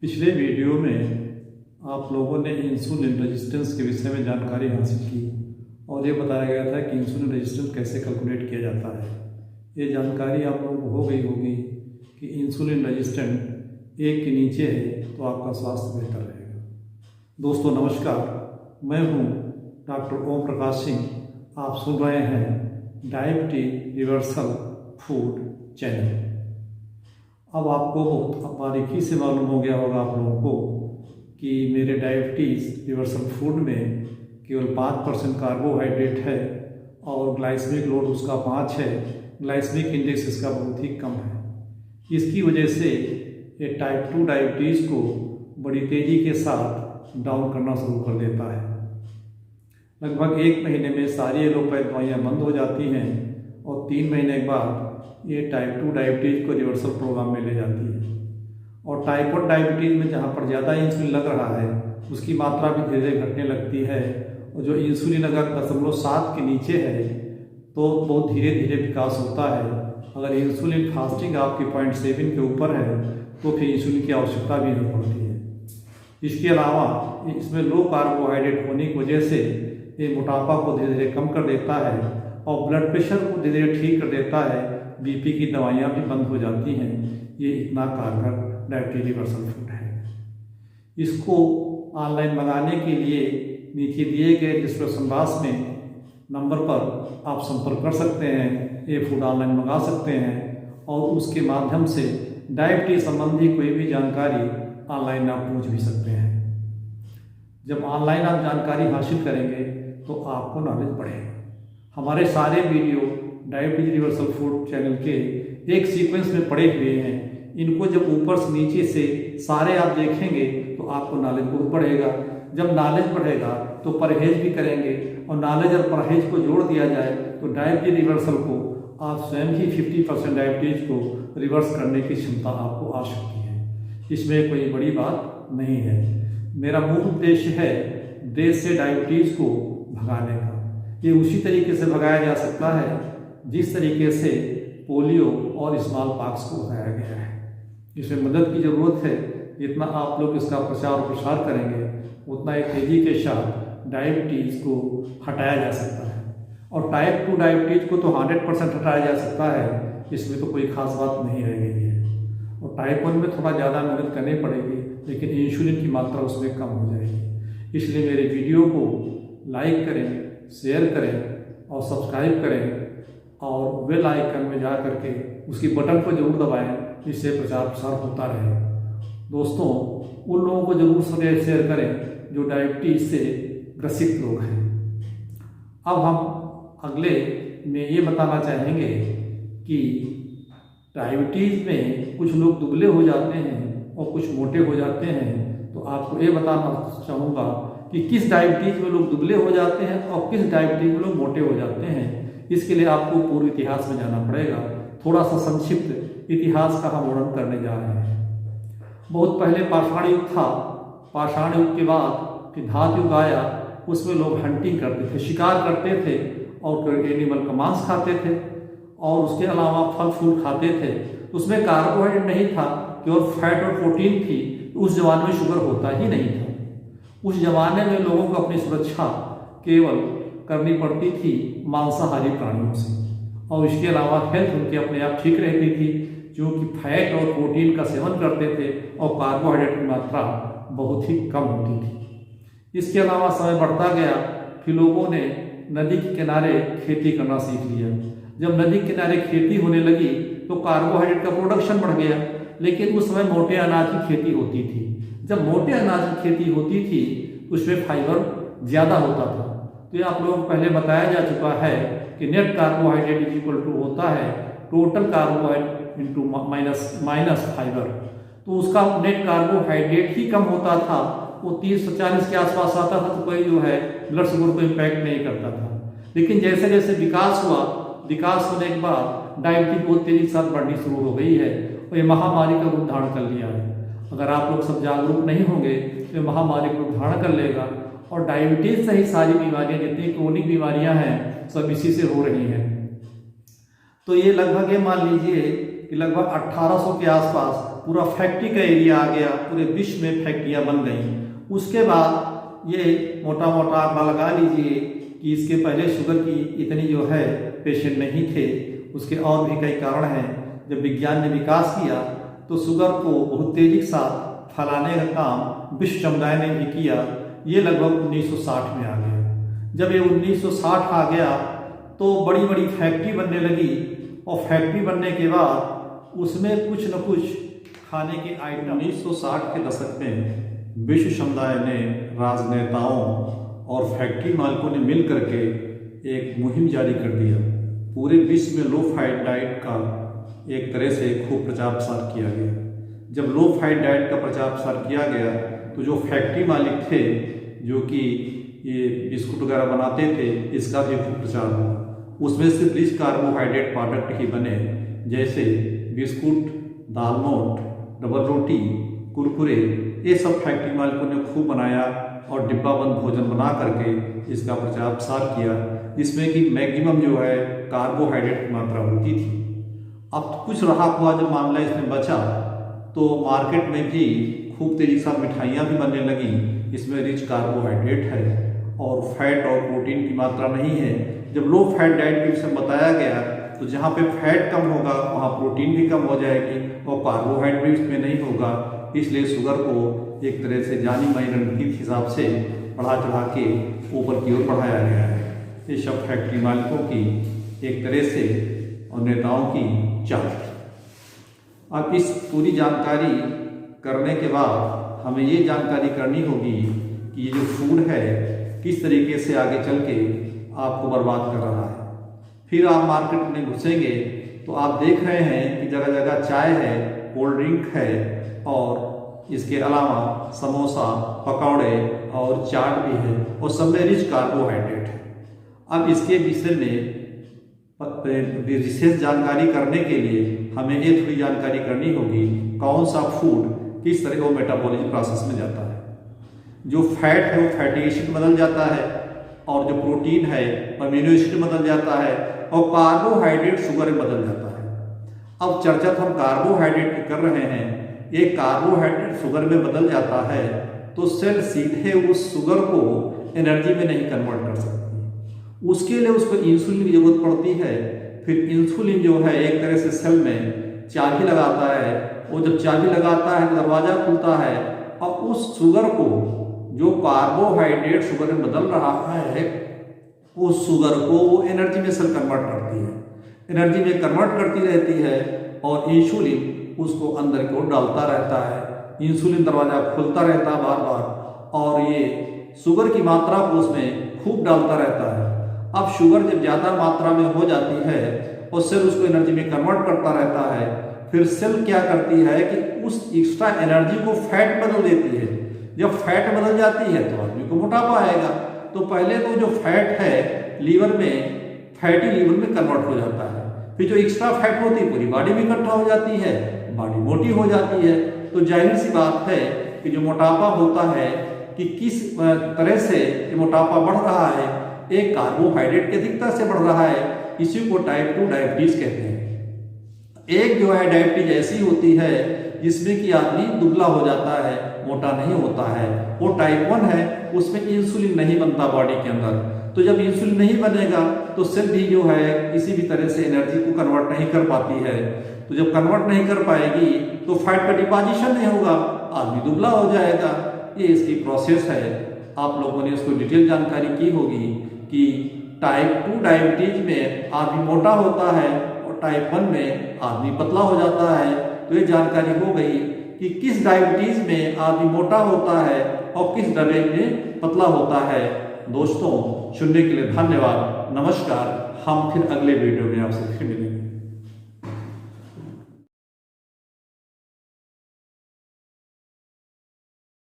पिछले वीडियो में आप लोगों ने इंसुलिन रेजिस्टेंस के विषय में जानकारी हासिल की और ये बताया गया था कि इंसुलिन रेजिस्टेंस कैसे कैलकुलेट किया जाता है। ये जानकारी आप लोगों को हो गई होगी कि इंसुलिन रेजिस्टेंट 1 के नीचे है तो आपका स्वास्थ्य बेहतर रहेगा। दोस्तों नमस्कार, मैं हूँ डॉक्टर ओम प्रकाश सिंह। आप सुन रहे हैं डायबिटीज रिवर्सल फूड चैनल। अब आपको बहुत बारीकी से मालूम हो गया होगा आप लोगों को कि मेरे डायबिटीज़ रिवर्सल फूड में केवल 5% कार्बोहाइड्रेट है और ग्लाइसेमिक लोड उसका 5 है। ग्लाइसेमिक इंडेक्स इसका बहुत ही कम है। इसकी वजह से ये टाइप 2 डायबिटीज़ को बड़ी तेज़ी के साथ डाउन करना शुरू कर देता है। लगभग 1 महीने में सारी एलोपैथ दवाइयाँ बंद हो जाती हैं और 3 महीने के बाद ये टाइप 2 डायबिटीज़ को रिवर्सल प्रोग्राम में ले जाती है। और टाइप 1 डायबिटीज़ में जहाँ पर ज़्यादा इंसुलिन लग रहा है उसकी मात्रा भी धीरे धीरे घटने लगती है और जो इंसुलिन अगर 0.7 के नीचे है तो बहुत धीरे धीरे विकास होता है। अगर इंसुलिन फास्टिंग आपकी 0.7 के ऊपर है तो फिर इंसुलिन की आवश्यकता भी नहीं पड़ती है। इसके अलावा इसमें लो कार्बोहाइड्रेट होने की वजह से ये मोटापा को धीरे धीरे कम कर देता है और ब्लड प्रेशर को धीरे धीरे ठीक कर देता है। बीपी की दवाइयाँ भी बंद हो जाती हैं। ये इतना कारगर डायबिटीज रिवर्सल फूड है। इसको ऑनलाइन मंगाने के लिए नीचे दिए गए डिस्क्रिप्शन बॉक्स में नंबर पर आप संपर्क कर सकते हैं। ये फूड ऑनलाइन मंगा सकते हैं और उसके माध्यम से डायबिटीज संबंधी कोई भी जानकारी ऑनलाइन आप पूछ भी सकते हैं। जब ऑनलाइन आप जानकारी हासिल करेंगे तो आपको नॉलेज बढ़ेगा। हमारे सारे video diabetes reversal food channel के एक सीक्वेंस में पड़े हुए हैं। इनको जब ऊपर से नीचे से सारे आप देखेंगे तो आपको नॉलेज बहुत बढ़ेगा। जब नॉलेज बढ़ेगा तो परहेज भी करेंगे और नॉलेज और परहेज को जोड़ दिया जाए तो डायबिटीज रिवर्सल को आप स्वयं ही 50% डायबिटीज को रिवर्स करने की क्षमता आपको आ सकती है। इसमें कोई बड़ी बात नहीं है। मेरा मूल उद्देश्य है देश से डायबिटीज को भगाने का। ये उसी तरीके से भगाया जा सकता है जिस तरीके से पोलियो और स्मॉल पॉक्स को भगाया गया है। इसमें मदद की ज़रूरत है। जितना आप लोग इसका प्रचार और प्रसार करेंगे उतना एक तेज़ी के साथ डायबिटीज़ को हटाया जा सकता है। और टाइप 2 डायबिटीज़ को तो 100% हटाया जा सकता है। इसमें तो कोई ख़ास बात नहीं रह गई है। और टाइप 1 में थोड़ा ज़्यादा मेहनत करनी पड़ेगी लेकिन इंसुलिन की मात्रा उसमें कम हो जाएगी। इसलिए मेरे वीडियो को लाइक करें, शेयर करें और सब्सक्राइब करें और बेल आइकन में जा करके उसकी बटन को जरूर दबाएं जिससे प्रचार प्रसार होता रहे। दोस्तों उन लोगों को जरूर शेयर करें जो डायबिटीज से ग्रसित लोग हैं। अब हम अगले में ये बताना चाहेंगे कि डायबिटीज में कुछ लोग दुबले हो जाते हैं और कुछ मोटे हो जाते हैं। तो आपको ये बताना चाहूँगा कि किस डायबिटीज में लोग दुबले हो जाते हैं और किस डायबिटीज में लोग मोटे हो जाते हैं। इसके लिए आपको पूर्व इतिहास में जाना पड़ेगा। थोड़ा सा संक्षिप्त इतिहास का हम वर्णन करने जा रहे हैं। बहुत पहले पाषाण युग था। पाषाण युग के बाद फिर धातु युग आया। उसमें लोग हंटिंग करते थे, शिकार करते थे और एनिमल का मांस खाते थे और उसके अलावा फल फूल खाते थे। उसमें कार्बोहाइड्रेट नहीं था, केवल फैट और प्रोटीन थी। उस जमाने में शुगर होता ही नहीं था। उस जमाने में लोगों को अपनी सुरक्षा केवल करनी पड़ती थी मांसाहारी प्राणियों से और इसके अलावा हेल्थ उनकी अपने आप ठीक रहती थी क्योंकि फैट और प्रोटीन का सेवन करते थे और कार्बोहाइड्रेट की मात्रा बहुत ही कम होती थी। इसके अलावा समय बढ़ता गया फिर लोगों ने नदी के किनारे खेती करना सीख लिया। जब नदी के किनारे खेती होने लगी तो कार्बोहाइड्रेट का प्रोडक्शन बढ़ गया। लेकिन उस समय मोटे अनाज की खेती होती थी। जब मोटे अनाज की खेती होती थी उसमें फाइबर ज़्यादा होता था। तो ये आप लोगों को पहले बताया जा चुका है कि net carbohydrate is equal to होता है total carbohydrate into minus fibre. तो उसका नेट कार्बोहाइड्रेट ही कम होता था। वो 30 से 40 के आसपास आता था तो कोई जो है ब्लड शुगर को इम्पैक्ट नहीं करता था। लेकिन जैसे जैसे विकास हुआ, विकास होने के बाद डायबिटीज बहुत तेजी के साथ बढ़नी शुरू हो गई है और ये महामारी का रूप धारण कर लिया है। अगर आप लोग सब जागरूक नहीं होंगे तो महामारी का रूप धारण कर लेगा और डायबिटीज से ही सारी बीमारियां जितनी क्रोनिक बीमारियां हैं सब इसी से हो रही हैं। तो ये लगभग ये मान लीजिए कि लगभग 1800 के आसपास पूरा फैक्ट्री का एरिया आ गया, पूरे विश्व में फैक्ट्रियाँ बन गई। उसके बाद ये मोटा मोटा आंकड़ा लगा लीजिए कि इसके पहले शुगर की इतनी जो है पेशेंट नहीं थे। उसके और भी कई कारण हैं। जब विज्ञान ने विकास किया तो शुगर को बहुत तेजी के साथ फैलाने का काम विश्व समुदाय ने भी किया। ये लगभग 1960 में आ गया। जब ये 1960 आ गया तो बड़ी बड़ी फैक्ट्री बनने लगी, और फैक्ट्री बनने के बाद उसमें कुछ न कुछ खाने के आइटम 1960 के दशक में विश्व समुदाय ने राजनेताओं और फैक्ट्री मालिकों ने मिल करके एक मुहिम जारी कर दिया। पूरे विश्व में लो फैट डाइट का एक तरह से खूब प्रचार प्रसार किया गया। जब लो फैट डाइट का प्रचार प्रसार किया गया तो जो फैक्ट्री मालिक थे जो कि ये बिस्कुट वगैरह बनाते थे, इसका भी खूब प्रचार हुआ। उसमें से रिच कार्बोहाइड्रेट प्रोडक्ट ही बने, जैसे बिस्कुट, दालमोट, डबल रोटी, कुरकुरे, ये सब फैक्ट्री मालिकों ने खूब बनाया और डिब्बाबंद भोजन बना करके इसका प्रचार प्रसार किया, जिसमें कि मैक्सिमम जो है कार्बोहाइड्रेट की मात्रा होती थी। अब कुछ रहा हुआ जब मामला इसमें बचा तो मार्केट में भी खूब तेजी से मिठाइयाँ भी बनने लगी। इसमें रिच कार्बोहाइड्रेट है और फैट और प्रोटीन की मात्रा नहीं है। जब लो फैट डाइट के विषय में बताया गया तो जहाँ पे फैट कम होगा वहाँ प्रोटीन भी कम हो जाएगी और कार्बोहाइड्रेट इसमें नहीं होगा। इसलिए शुगर को एक तरह से जानी मानी रणनीति के हिसाब से बढ़ा चढ़ा के ऊपर की ओर बढ़ाया गया है। ये सब फैक्ट्री मालिकों की एक तरह से और नेताओं की चाल। अब इस पूरी जानकारी करने के बाद हमें ये जानकारी करनी होगी कि ये जो फूड है किस तरीके से आगे चल के आपको बर्बाद कर रहा है। फिर आप मार्केट में घुसेंगे तो आप देख रहे हैं कि जगह जगह चाय है, कोल्ड ड्रिंक है और इसके अलावा समोसा, पकौड़े और चाट भी है और सब में रिच कार्बोहाइड्रेट है। अब इसके विषय में विशेष जानकारी करने के लिए हमें ये थोड़ी जानकारी करनी होगी कौन सा फूड किस तरह वो मेटाबॉलिज्म प्रोसेस में जाता है। जो फैट है वो फैटी एसिड बदल जाता है और जो प्रोटीन है अमीनो एसिड बदल जाता है और कार्बोहाइड्रेट शुगर में बदल जाता है। अब चर्चा तो हम कार्बोहाइड्रेट की कर रहे हैं। ये कार्बोहाइड्रेट शुगर में बदल जाता है तो सेल सीधे उस शुगर को एनर्जी में नहीं कन्वर्ट कर सकती। उसके लिए उसको इंसुलिन की जरूरत पड़ती है। फिर इंसुलिन जो है एक तरह से सेल में चाबी लगाता है। वो जब चाबी लगाता है तो दरवाजा खुलता है और उस शुगर को जो कार्बोहाइड्रेट शुगर में बदल रहा है उस शुगर को वो एनर्जी में सेल कन्वर्ट करती है। एनर्जी में कन्वर्ट करती रहती है और इंसुलिन उसको अंदर की ओर डालता रहता है। इंसुलिन दरवाजा खुलता रहता है बार बार और ये शुगर की मात्रा को उसमें खूब डालता रहता है। अब शुगर जब ज़्यादा मात्रा में हो जाती है और सेल उसको एनर्जी में कन्वर्ट करता रहता है, फिर सेल क्या करती है कि उस एक्स्ट्रा एनर्जी को फैट बदल देती है। जब फैट बदल जाती है तो आदमी को मोटापा आएगा। तो पहले तो जो फैट है लीवर में, फैटी लीवर में कन्वर्ट हो जाता है। फिर जो एक्स्ट्रा फैट होती है पूरी बॉडी में इकट्ठा हो जाती है, बॉडी मोटी हो जाती है। तो जाहिर सी बात है कि जो मोटापा होता है कि किस तरह से ये मोटापा बढ़ रहा है, एक कार्बोहाइड्रेट की अधिकता से बढ़ रहा है। इसी को टाइप 2 डायबिटीज कहते हैं। एक जो है डायबिटीज ऐसी होती है जिसमें कि आदमी दुबला हो जाता है, मोटा नहीं होता है। वो टाइप 1 है, उसमें इंसुलिन नहीं बनता बॉडी के अंदर। तो जब इंसुलिन नहीं बनेगा तो सेल भी जो है किसी भी तरह से एनर्जी को कन्वर्ट नहीं कर पाती है। तो जब कन्वर्ट नहीं कर पाएगी तो फैट का डिपोजिशन नहीं होगा, आदमी दुबला हो जाएगा। ये इसकी प्रोसेस है। आप लोगों ने इसको डिटेल जानकारी की होगी कि टाइप 2 डायबिटीज में आदमी मोटा होता है और टाइप 1 में आदमी पतला हो जाता है। तो ये जानकारी हो गई कि किस डायबिटीज में आदमी मोटा होता है और किस डायबिटीज में पतला होता है। दोस्तों सुनने के लिए धन्यवाद। नमस्कार। हम फिर अगले वीडियो में आपसे फिर मिलेंगे।